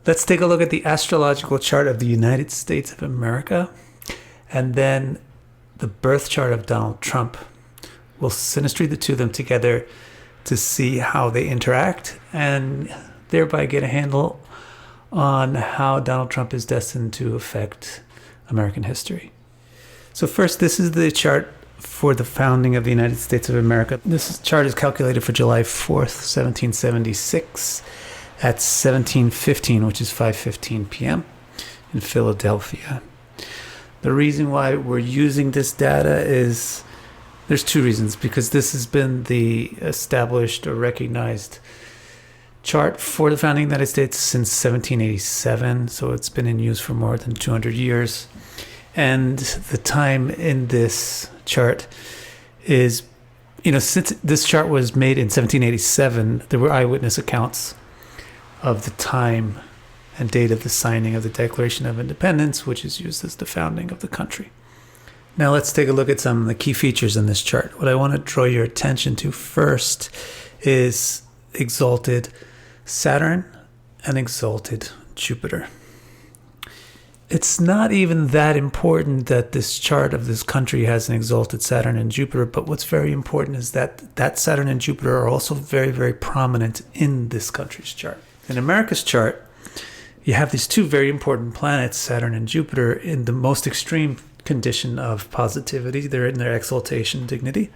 Let's take a look at the astrological chart of the United States of America, and then the birth chart of Donald Trump. We'll synastry the two of them together to see how they interact and thereby get a handle on how Donald Trump is destined to affect American history. So first, this is the chart for the founding of the United States of America. This chart is calculated for July 4th, 1776 at 17:15, which is 5:15 p.m. in Philadelphia. The reason why we're using this data is, there's two reasons. Because this has been the established or recognized chart for the founding of the United States since 1787. So it's been in use for more than 200 years. And the time in this chart is, since this chart was made in 1787, there were eyewitness accounts of the time and date of the signing of the Declaration of Independence, which is used as the founding of the country. Now let's take a look at some of the key features in this chart. What I want to draw your attention to first is exalted Saturn and exalted Jupiter. It's not even that important that this chart of this country has an exalted Saturn and Jupiter, but what's very important is that Saturn and Jupiter are also very, very prominent in this country's chart. In America's chart, you have these two very important planets, Saturn and Jupiter, in the most extreme condition of positivity. They're in their exaltation dignity.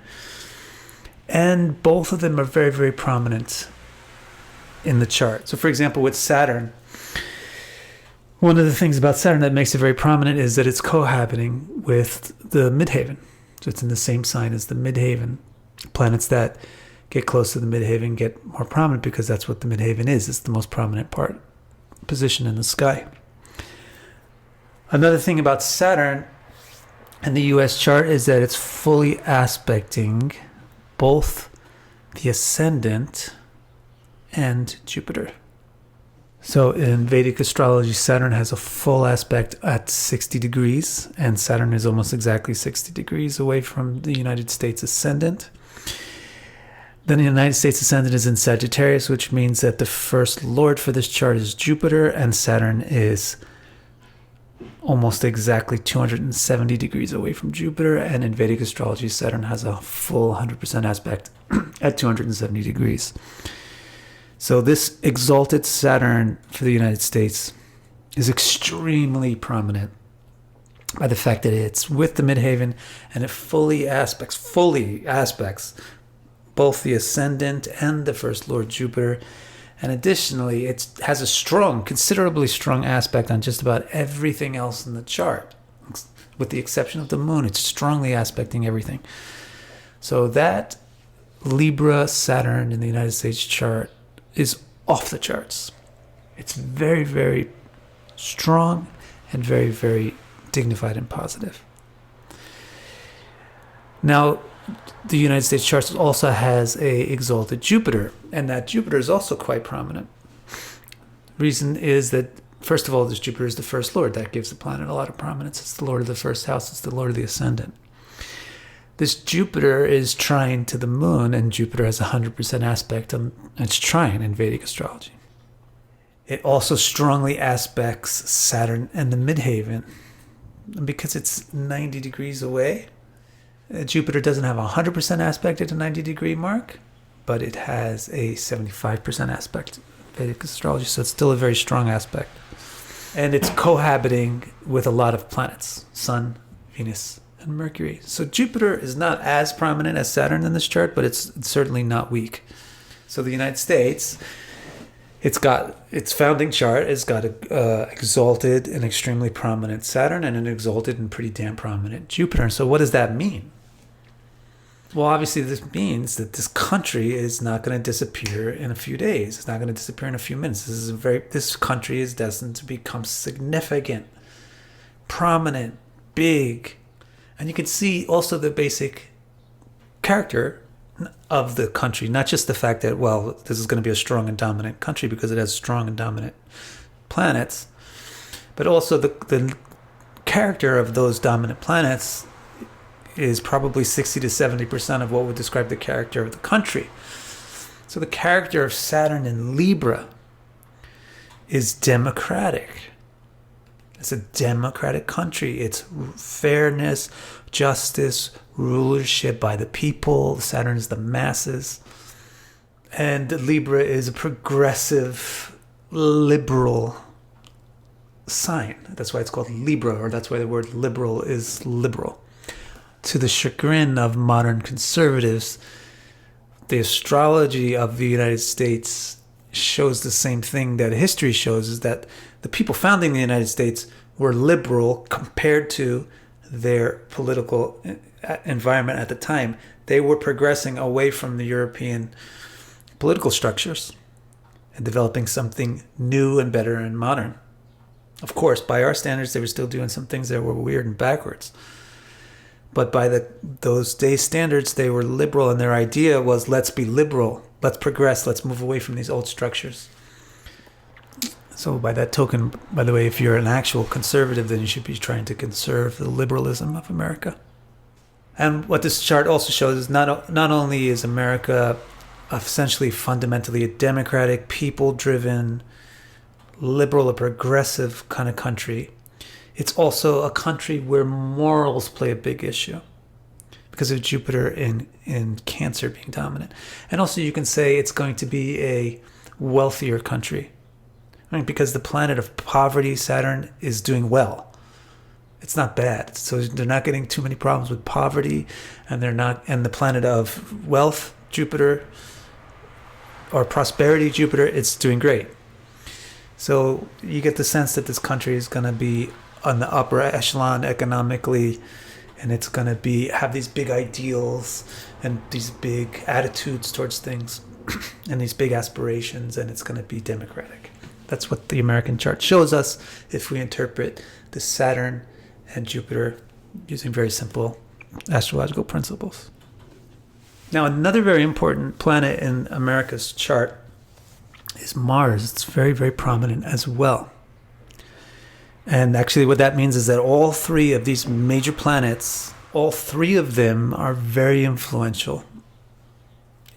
And both of them are very, very prominent in the chart. So for example, with Saturn, one of the things about Saturn that makes it very prominent is that it's cohabiting with the midheaven. So it's in the same sign as the midheaven. Planets that get close to the midheaven get more prominent because that's what the midheaven is. It's the most prominent position in the sky. Another thing about Saturn and the U.S. chart is that it's fully aspecting both the ascendant and Jupiter. So in Vedic astrology, Saturn has a full aspect at 60 degrees, and Saturn is almost exactly 60 degrees away from the United States ascendant. Then the United States ascendant is in Sagittarius, which means that the first lord for this chart is Jupiter, and Saturn is almost exactly 270 degrees away from Jupiter. And in Vedic astrology, Saturn has a full 100% aspect at 270 degrees. So this exalted Saturn for the United States is extremely prominent by the fact that it's with the midheaven and it fully aspects both the ascendant and the first lord Jupiter. And additionally, it has a considerably strong aspect on just about everything else in the chart. With the exception of the moon, it's strongly aspecting everything. So that Libra Saturn in the United States chart is off the charts. It's very, very strong and very, very dignified and positive. Now, the United States chart also has a exalted Jupiter, and that Jupiter is also quite prominent. Reason is that, first of all, this Jupiter is the first lord. That gives the planet a lot of prominence. It's the lord of the first house. It's the lord of the ascendant. This Jupiter is trine to the moon, and Jupiter has a 100% aspect on its trine in Vedic astrology. It also strongly aspects Saturn and the midheaven. And because it's 90 degrees away, Jupiter doesn't have a 100% aspect at a 90-degree mark, but it has a 75% aspect in Vedic astrology, so it's still a very strong aspect. And it's cohabiting with a lot of planets, Sun, Venus, and Mercury. So Jupiter is not as prominent as Saturn in this chart, but it's certainly not weak. So the United States, it's got its founding chart, it's got a exalted and extremely prominent Saturn and an exalted and pretty damn prominent Jupiter. So what does that mean? Well, obviously this means that this country is not going to disappear in a few days. It's not going to disappear in a few minutes. This country is destined to become significant, prominent, big. And you can see also the basic character of the country, not just the fact that, well, this is going to be a strong and dominant country because it has strong and dominant planets, but also the character of those dominant planets is probably 60 to 70% of what would describe the character of the country. So the character of Saturn in Libra is democratic. It's a democratic country. It's fairness, justice, rulership by the people. Saturn is the masses. And Libra is a progressive, liberal sign. That's why it's called Libra, or that's why the word liberal is liberal. To the chagrin of modern conservatives, the astrology of the United States shows the same thing that history shows, is that the people founding the United States were liberal compared to their political environment at the time. They were progressing away from the European political structures and developing something new and better and modern. Of course, by our standards, they were still doing some things that were weird and backwards. But by those days' standards, they were liberal, and their idea was, let's be liberal, let's progress, let's move away from these old structures. So by that token, by the way, if you're an actual conservative, then you should be trying to conserve the liberalism of America. And what this chart also shows is not only is America essentially fundamentally a democratic, people-driven, liberal, or progressive kind of country, it's also a country where morals play a big issue because of Jupiter in Cancer being dominant. And also you can say it's going to be a wealthier country. I mean, because the planet of poverty, Saturn, is doing well. It's not bad. So they're not getting too many problems with poverty, and the planet of wealth, Jupiter, or prosperity, Jupiter, it's doing great. So you get the sense that this country is going to be on the upper echelon economically, and it's going to have these big ideals and these big attitudes towards things and these big aspirations, and it's going to be democratic. That's what the American chart shows us if we interpret the Saturn and Jupiter using very simple astrological principles. Now, another very important planet in America's chart is Mars. It's very, very prominent as well. And actually what that means is that all three of these major planets, all three of them are very influential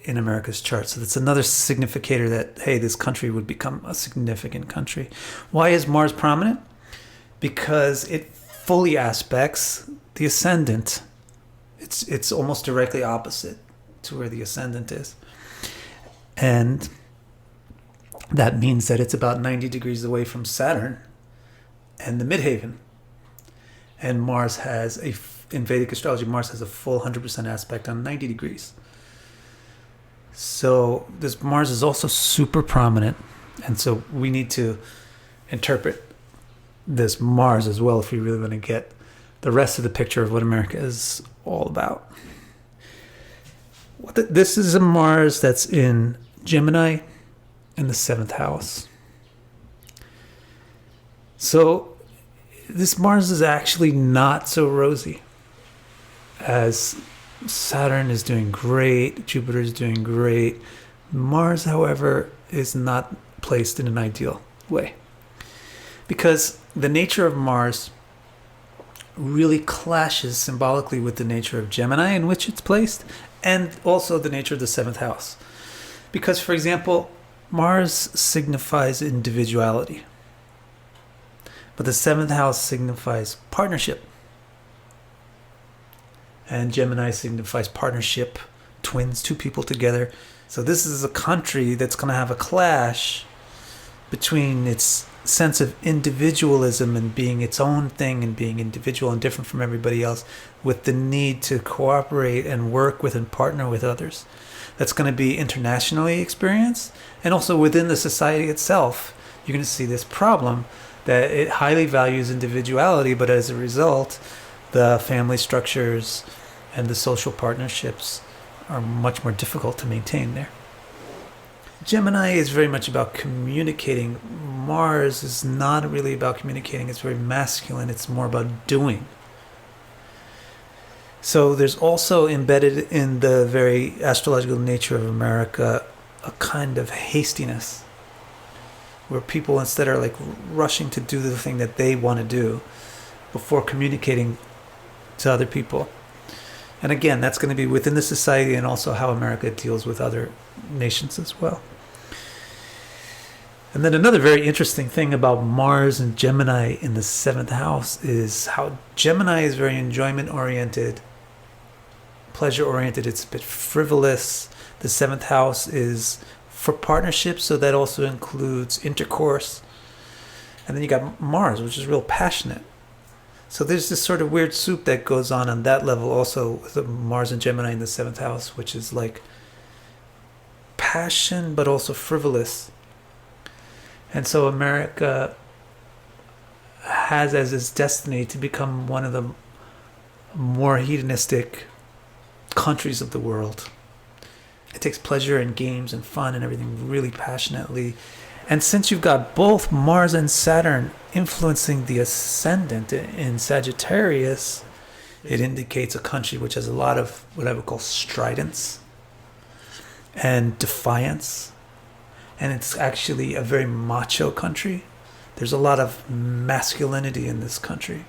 in America's chart. So that's another significator that, hey, this country would become a significant country. Why is Mars prominent? Because it fully aspects the ascendant. It's almost directly opposite to where the ascendant is. And that means that it's about 90 degrees away from Saturn and the midhaven. And Mars has in Vedic astrology, Mars has a full 100% aspect on 90 degrees. So this Mars is also super prominent. And so we need to interpret this Mars as well if we really want to get the rest of the picture of what America is all about. This is a Mars that's in Gemini in the 7th house. So this Mars is actually not so rosy, as Saturn is doing great, Jupiter is doing great. Mars, however, is not placed in an ideal way, because the nature of Mars really clashes symbolically with the nature of Gemini in which it's placed, and also the nature of the 7th house. Because, for example, Mars signifies individuality, but the 7th house signifies partnership. And Gemini signifies partnership, twins, two people together. So this is a country that's going to have a clash between its sense of individualism and being its own thing and being individual and different from everybody else, with the need to cooperate and work with and partner with others. That's going to be internationally experienced, and also within the society itself. You're going to see this problem that it highly values individuality, but as a result, the family structures and the social partnerships are much more difficult to maintain there. Gemini is very much about communicating. Mars is not really about communicating. It's very masculine. It's more about doing. So there's also embedded in the very astrological nature of America a kind of hastiness, where people instead are like rushing to do the thing that they want to do before communicating to other people. And again, that's going to be within the society and also how America deals with other nations as well. And then another very interesting thing about Mars and Gemini in the seventh house is how Gemini is very enjoyment oriented, pleasure oriented. It's a bit frivolous. The seventh house is for partnerships, so that also includes intercourse. And then you got Mars, which is real passionate. So there's this sort of weird soup that goes on that level also with Mars and Gemini in the seventh house, which is like passion but also frivolous. And so America has as its destiny to become one of the more hedonistic countries of the world. It takes pleasure in games and fun and everything really passionately. And since you've got both Mars and Saturn influencing the ascendant in Sagittarius, it indicates a country which has a lot of what I would call stridence and defiance. And it's actually a very macho country. There's a lot of masculinity in this country.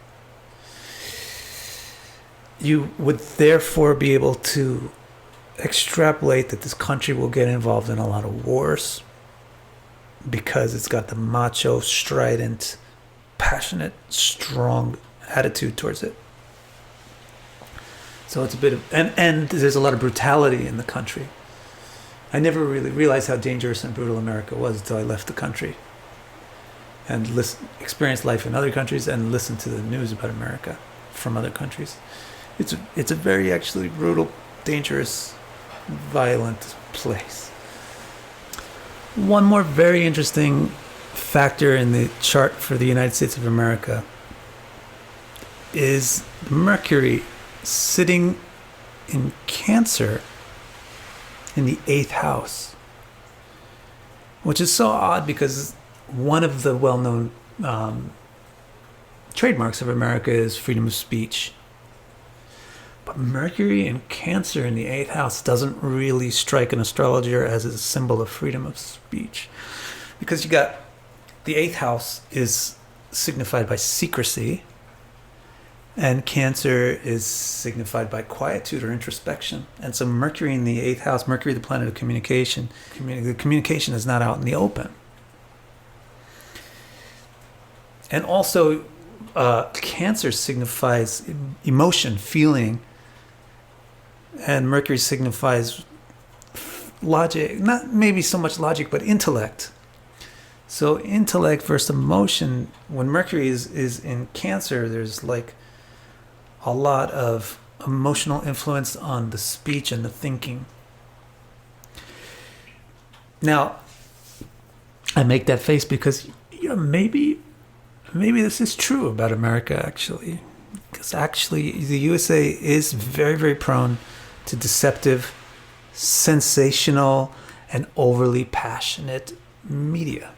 You would therefore be able to extrapolate that this country will get involved in a lot of wars because it's got the macho, strident, passionate, strong attitude towards it. So it's a bit of, and there's a lot of brutality in the country. I never really realized how dangerous and brutal America was until I left the country and experienced life in other countries and listened to the news about America from other countries. It's a very actually brutal, dangerous, violent place. One more very interesting factor in the chart for the United States of America is Mercury sitting in Cancer in the 8th house, which is so odd because one of the well-known trademarks of America is freedom of speech. But Mercury in Cancer in the 8th house doesn't really strike an astrologer as a symbol of freedom of speech, because you got the 8th house is signified by secrecy, and Cancer is signified by quietude or introspection. And so Mercury in the 8th house, Mercury the planet of communication, the communication is not out in the open. And also Cancer signifies emotion, feeling, and Mercury signifies logic, not maybe so much logic, but intellect. So intellect versus emotion, when Mercury is in Cancer, there's like a lot of emotional influence on the speech and the thinking. Now, I make that face because maybe this is true about America, actually. Because actually, the USA is very, very prone to deceptive, sensational, and overly passionate media.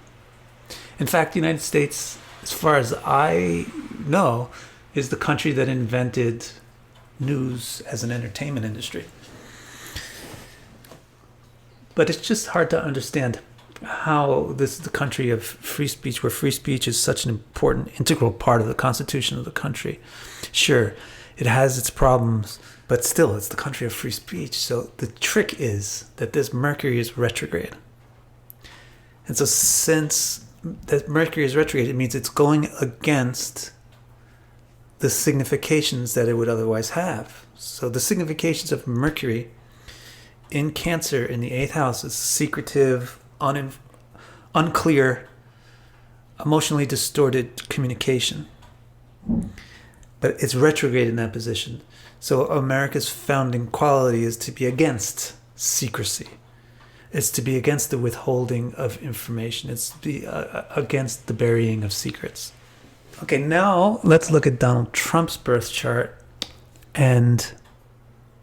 In fact, the United States, as far as I know, is the country that invented news as an entertainment industry. But it's just hard to understand how this is the country of free speech, where free speech is such an important, integral part of the constitution of the country. Sure, it has its problems, but still, it's the country of free speech. So the trick is that this Mercury is retrograde. And so since that Mercury is retrograde, it means it's going against the significations that it would otherwise have. So the significations of Mercury in Cancer in the 8th house is secretive, unclear, emotionally distorted communication. But it's retrograde in that position. So America's founding quality is to be against secrecy. It's to be against the withholding of information. It's to be against the burying of secrets. Okay, now let's look at Donald Trump's birth chart and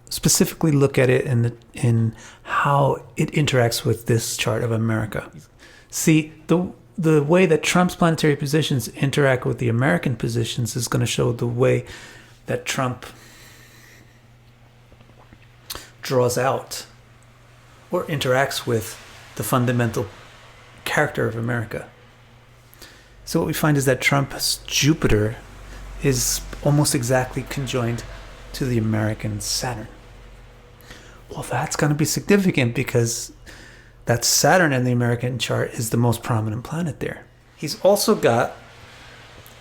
specifically look at it in how it interacts with this chart of America. See, the way that Trump's planetary positions interact with the American positions is going to show the way that Trump draws out or interacts with the fundamental character of America. So what we find is that Trump's Jupiter is almost exactly conjoined to the American Saturn. Well, that's going to be significant because That Saturn in the American chart is the most prominent planet there. He's also got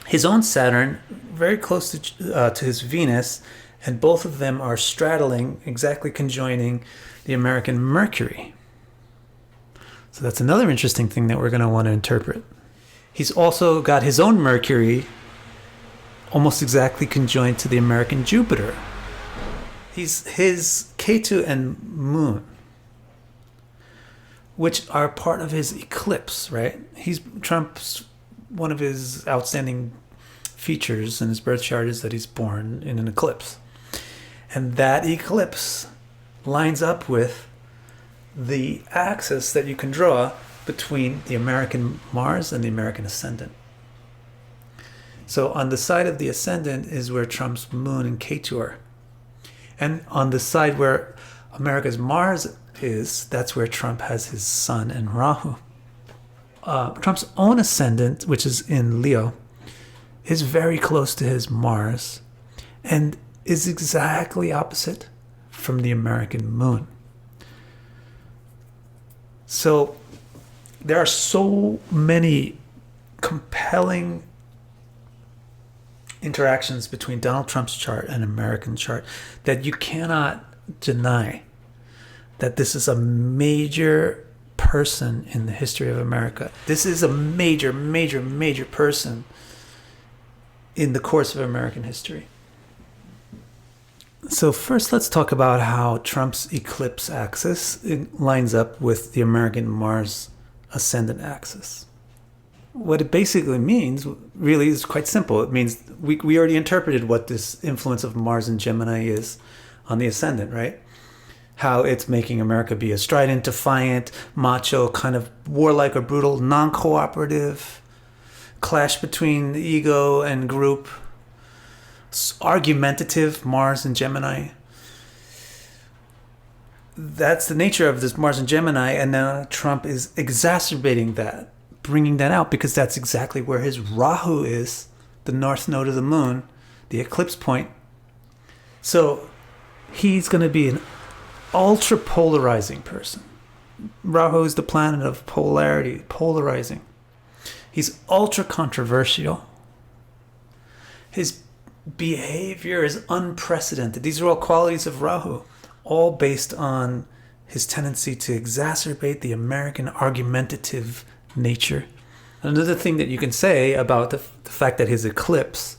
his own Saturn very close to his Venus, and both of them are straddling, exactly conjoining the American Mercury. So that's another interesting thing that we're going to want to interpret. He's also got his own Mercury almost exactly conjoined to the American Jupiter. His Ketu and Moon, which are part of his eclipse, right? Trump's one of his outstanding features in his birth chart is that he's born in an eclipse. And that eclipse lines up with the axis that you can draw between the American Mars and the American Ascendant. So on the side of the Ascendant is where Trump's Moon and Ketu are. And on the side where America's Mars is, that's where Trump has his Sun and Rahu. Trump's own Ascendant, which is in Leo, is very close to his Mars and is exactly opposite from the American Moon. So there are so many compelling interactions between Donald Trump's chart and American chart that you cannot deny that this is a major person in the history of America. This is a major, major, major person in the course of American history. So first, let's talk about how Trump's eclipse axis lines up with the American Mars ascendant axis. What it basically means really is quite simple. It means we already interpreted what this influence of Mars and Gemini is on the ascendant, right? How it's making America be a strident, defiant, macho, kind of warlike or brutal, non-cooperative, clash between ego and group, argumentative, Mars and Gemini. That's the nature of this Mars and Gemini, and now Trump is exacerbating that, bringing that out, because that's exactly where his Rahu is, the north node of the moon, the eclipse point. So he's going to be an ultra polarizing person. Rahu is the planet of polarity, polarizing. He's ultra controversial. His behavior is unprecedented. These are all qualities of Rahu, all based on his tendency to exacerbate the American argumentative nature. Another thing that you can say about the fact that his eclipse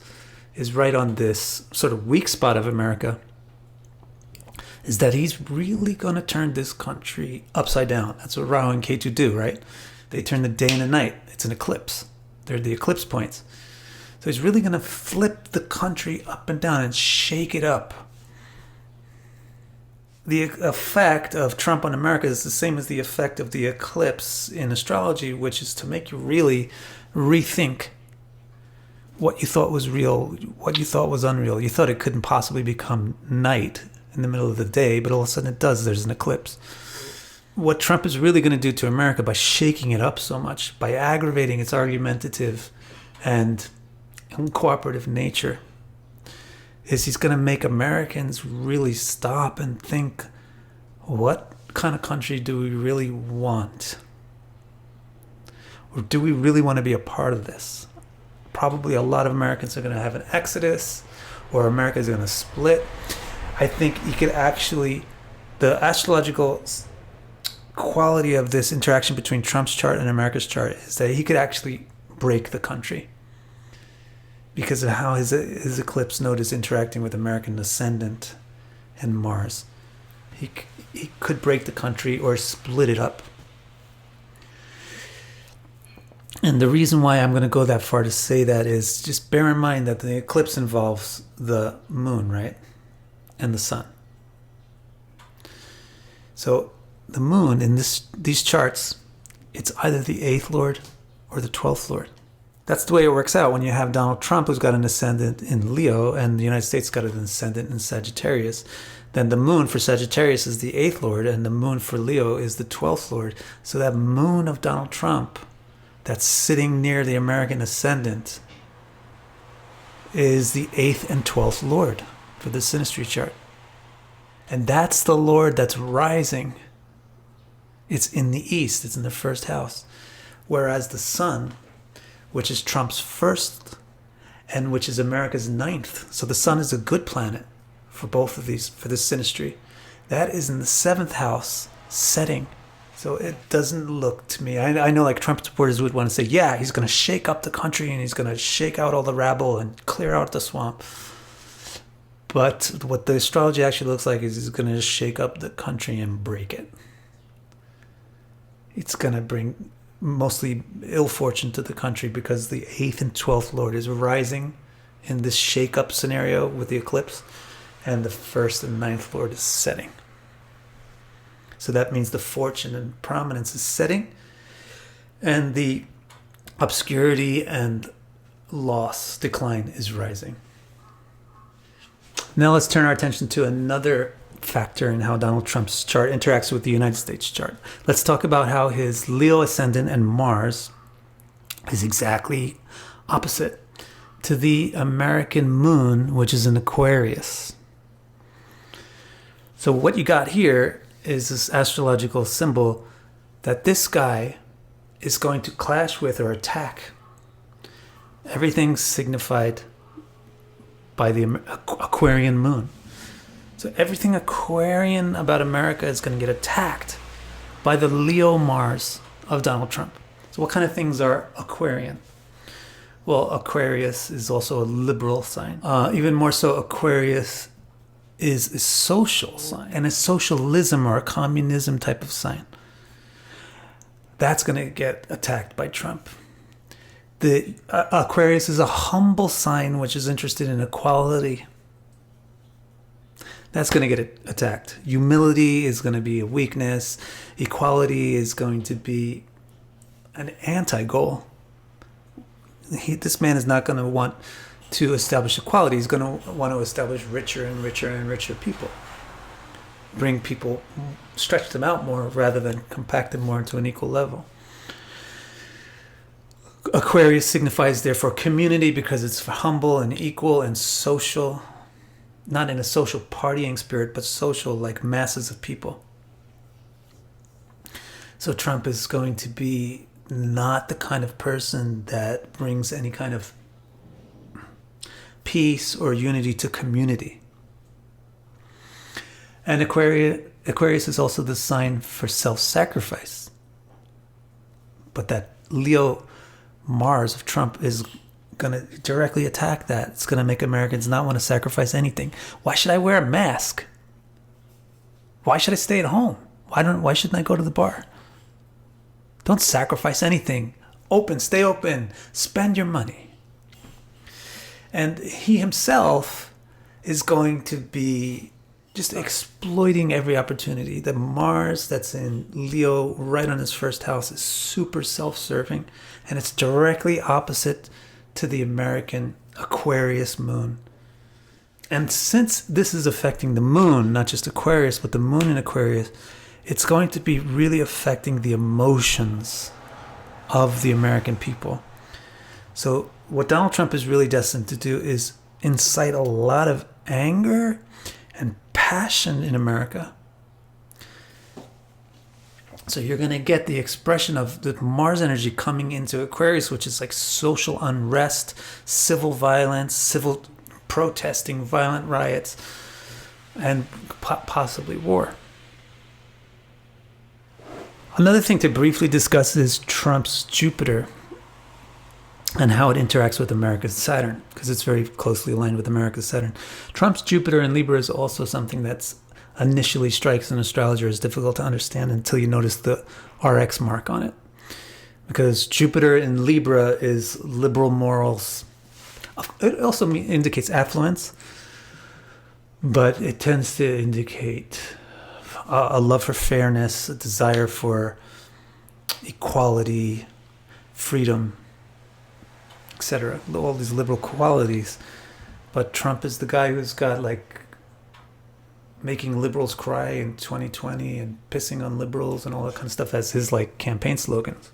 is right on this sort of weak spot of America is that he's really going to turn this country upside down. That's what Rahu and Ketu do, right? They turn the day and the night. It's an eclipse. They're the eclipse points. So he's really going to flip the country up and down and shake it up. The effect of Trump on America is the same as the effect of the eclipse in astrology, which is to make you really rethink what you thought was real, what you thought was unreal. You thought it couldn't possibly become night in the middle of the day, but all of a sudden it does. There's an eclipse. What Trump is really going to do to America by shaking it up so much, by aggravating its argumentative and uncooperative nature, is he's going to make Americans really stop and think, what kind of country do we really want? Or do we really want to be a part of this? Probably a lot of Americans are going to have an exodus, or America is going to split. I think you could actually, the astrological quality of this interaction between Trump's chart and America's chart is that he could actually break the country because of how his eclipse node is interacting with American ascendant and Mars. He could break the country or split it up. And the reason why I'm going to go that far to say that is just bear in mind that the eclipse involves the moon, right? And the sun. So the moon in these charts, it's either the 8th lord or the 12th lord. That's the way it works out when you have Donald Trump, who's got an ascendant in Leo, and the United States got an ascendant in Sagittarius. Then the moon for Sagittarius is the 8th lord, and the moon for Leo is the 12th lord. So that moon of Donald Trump that's sitting near the American ascendant is the 8th and 12th lord for the synastry chart. And that's the lord that's rising It's in the east. It's in the first house. Whereas the sun, which is Trump's first and which is America's ninth. So the sun is a good planet for both of these, for this synastry. That is in the seventh house setting. So it doesn't look to me, I know like Trump supporters would want to say, yeah, he's going to shake up the country and he's going to shake out all the rabble and clear out the swamp. But what the astrology actually looks like is he's going to shake up the country and break it. It's going to bring mostly ill fortune to the country because the 8th and 12th Lord is rising in this shake-up scenario with the eclipse, and the 1st and 9th Lord is setting. So that means the fortune and prominence is setting, and the obscurity and loss, decline is rising. Now let's turn our attention to another factor in how Donald Trump's chart interacts with the United States chart. Let's talk about how his Leo ascendant and Mars is exactly opposite to the American moon, which is in Aquarius. So what you got here is this astrological symbol that this guy is going to clash with or attack. Everything's signified by the Aquarian moon. So everything Aquarian about America is going to get attacked by the Leo Mars of Donald Trump. So what kind of things are Aquarian? Well, Aquarius is also a liberal sign. Even more so, Aquarius is a social sign and a socialism or a communism type of sign. That's going to get attacked by Trump. The Aquarius is a humble sign which is interested in equality. That's going to get attacked. Humility is going to be a weakness. Equality is going to be an anti-goal. This man is not going to want to establish equality. He's going to want to establish richer and richer and richer people. Bring people, stretch them out more rather than compact them more into an equal level. Aquarius signifies, therefore, community because it's humble and equal and social. Not in a social partying spirit, but social like masses of people. So Trump is going to be not the kind of person that brings any kind of peace or unity to community. And Aquarius is also the sign for self-sacrifice. But that Leo Mars of Trump is going to directly attack that. It's going to make Americans not want to sacrifice anything. Why should I wear a mask? Why should I stay at home? Why shouldn't I go to the bar? Don't sacrifice anything. Stay open, spend your money. And he himself is going to be just exploiting every opportunity. The Mars that's in Leo right on his first house is super self-serving, and it's directly opposite to the American Aquarius moon. And since this is affecting the moon, not just Aquarius, but the moon in Aquarius, it's going to be really affecting the emotions of the American people. So what Donald Trump is really destined to do is incite a lot of anger and passion in America. So you're going to get the expression of the Mars energy coming into Aquarius, which is like social unrest, civil violence, civil protesting, violent riots, and possibly war. Another thing to briefly discuss is Trump's Jupiter and how it interacts with America's Saturn, because it's very closely aligned with America's Saturn. Trump's Jupiter in Libra is also something that's initially strikes an astrologer as difficult to understand until you notice the RX mark on it. Because Jupiter in Libra is liberal morals. It also indicates affluence, but it tends to indicate a love for fairness, a desire for equality, freedom, etc. All these liberal qualities. But Trump is the guy who's got like making liberals cry in 2020 and pissing on liberals and all that kind of stuff as his like campaign slogans.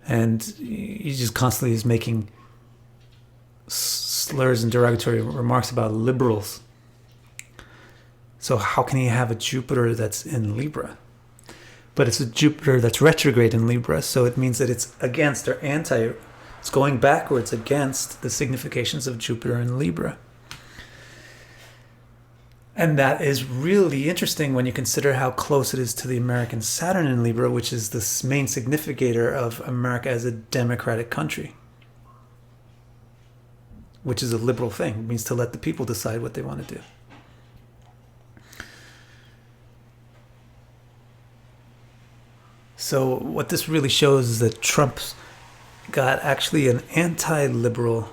And he just constantly is making slurs and derogatory remarks about liberals. So how can he have a Jupiter that's in Libra? but it's a Jupiter that's retrograde in Libra, so it means that it's against or anti, it's going backwards against the significations of Jupiter in Libra. And that is really interesting when you consider how close it is to the American Saturn in Libra, which is the main significator of America as a democratic country, which is a liberal thing. It means to let the people decide what they want to do. So what this really shows is that Trump's got actually an anti-liberal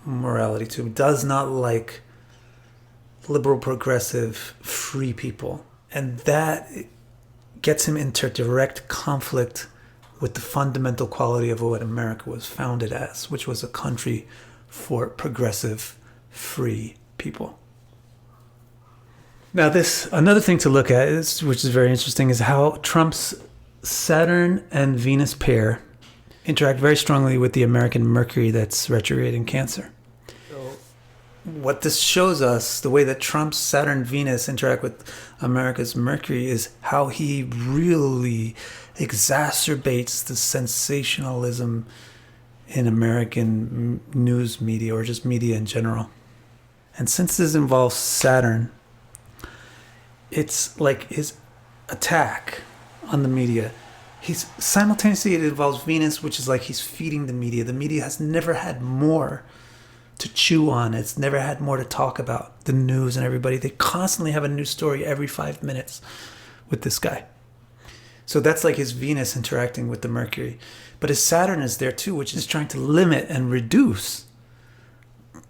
morality to him. Does not like liberal, progressive, free people. And that gets him into direct conflict with the fundamental quality of what America was founded as, which was a country for progressive, free people. Now, another thing to look at, which is very interesting, is how Trump's Saturn and Venus pair interact very strongly with the American Mercury that's retrograde in Cancer. What this shows us, the way that Trump's Saturn Venus interact with America's Mercury, is how he really exacerbates the sensationalism in American news media, or just media in general. And since this involves Saturn, it's like his attack on the media. He's simultaneously, it involves Venus, which is like he's feeding the media. The media has never had more to chew on. It's never had more to talk about. The news and everybody, they constantly have a new story every 5 minutes with this guy. So that's like his Venus interacting with the Mercury. But his Saturn is there too, which is trying to limit and reduce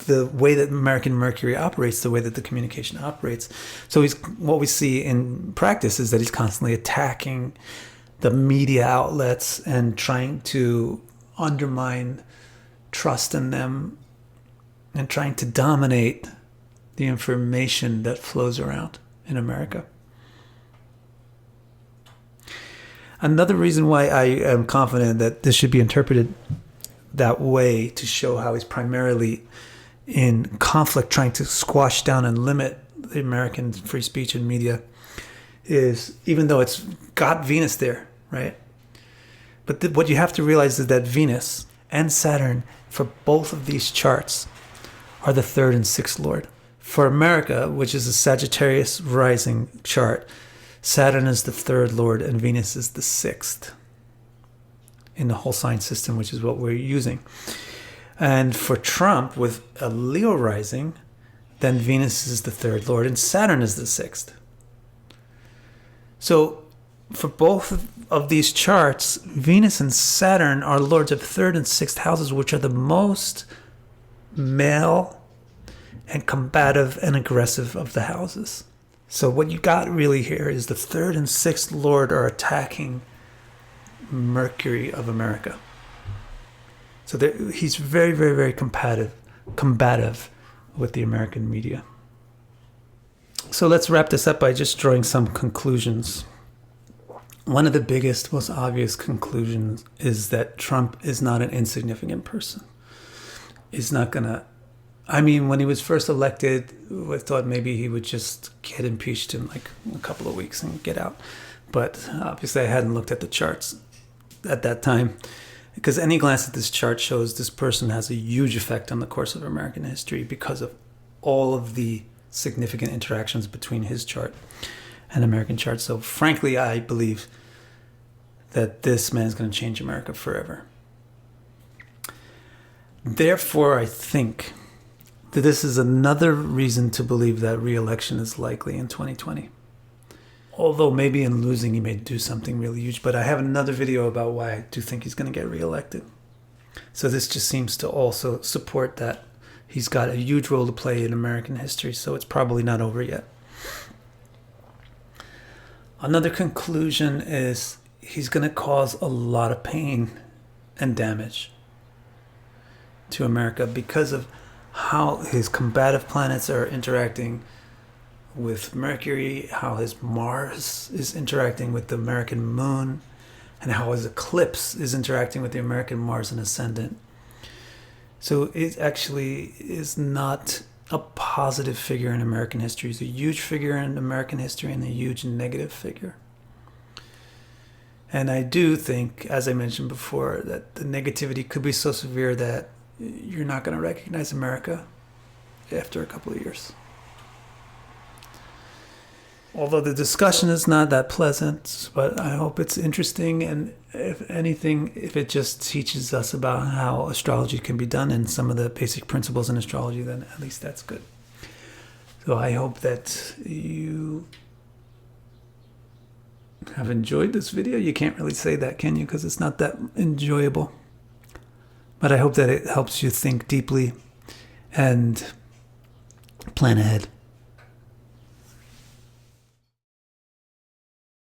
the way that American Mercury operates, the way that the communication operates. So what we see in practice is that he's constantly attacking the media outlets and trying to undermine trust in them and trying to dominate the information that flows around in America. Another reason why I am confident that this should be interpreted that way, to show how he's primarily in conflict trying to squash down and limit the American free speech and media, is even though it's got Venus there, right? But what you have to realize is that Venus and Saturn, for both of these charts, are the 3rd and 6th lord. For America, which is a Sagittarius rising chart, Saturn is the 3rd lord and Venus is the 6th in the whole sign system, which is what we're using. And for Trump, with a Leo rising, then Venus is the 3rd lord and Saturn is the 6th. So for both of these charts, Venus and Saturn are lords of 3rd and 6th houses, which are the most male and combative and aggressive of the houses. So what you got really here is the 3rd and 6th lord are attacking Mercury of America. So he's very, very, very combative with the American media. So let's wrap this up by just drawing some conclusions. One of the biggest, most obvious conclusions is that Trump is not an insignificant person. He's not going to... when he was first elected, I thought maybe he would just get impeached in like a couple of weeks and get out. But obviously I hadn't looked at the charts at that time, because any glance at this chart shows this person has a huge effect on the course of American history because of all of the significant interactions between his chart and American chart. So frankly, I believe that this man is going to change America forever. Therefore, I think that this is another reason to believe that re-election is likely in 2020. Although maybe in losing he may do something really huge, but I have another video about why I do think he's going to get re-elected. So this just seems to also support that he's got a huge role to play in American history, so it's probably not over yet. Another conclusion is he's going to cause a lot of pain and damage to America because of how his combative planets are interacting with Mercury, how his Mars is interacting with the American moon, and how his eclipse is interacting with the American Mars and ascendant. So it actually is not a positive figure in American history. He's a huge figure in American history and a huge negative figure. And I do think, as I mentioned before, that the negativity could be so severe that you're not going to recognize America after a couple of years. Although the discussion is not that pleasant, but I hope it's interesting. And if anything, if it just teaches us about how astrology can be done and some of the basic principles in astrology, then at least that's good. So I hope that you have enjoyed this video. You can't really say that, can you? Because it's not that enjoyable. But I hope that it helps you think deeply and plan ahead.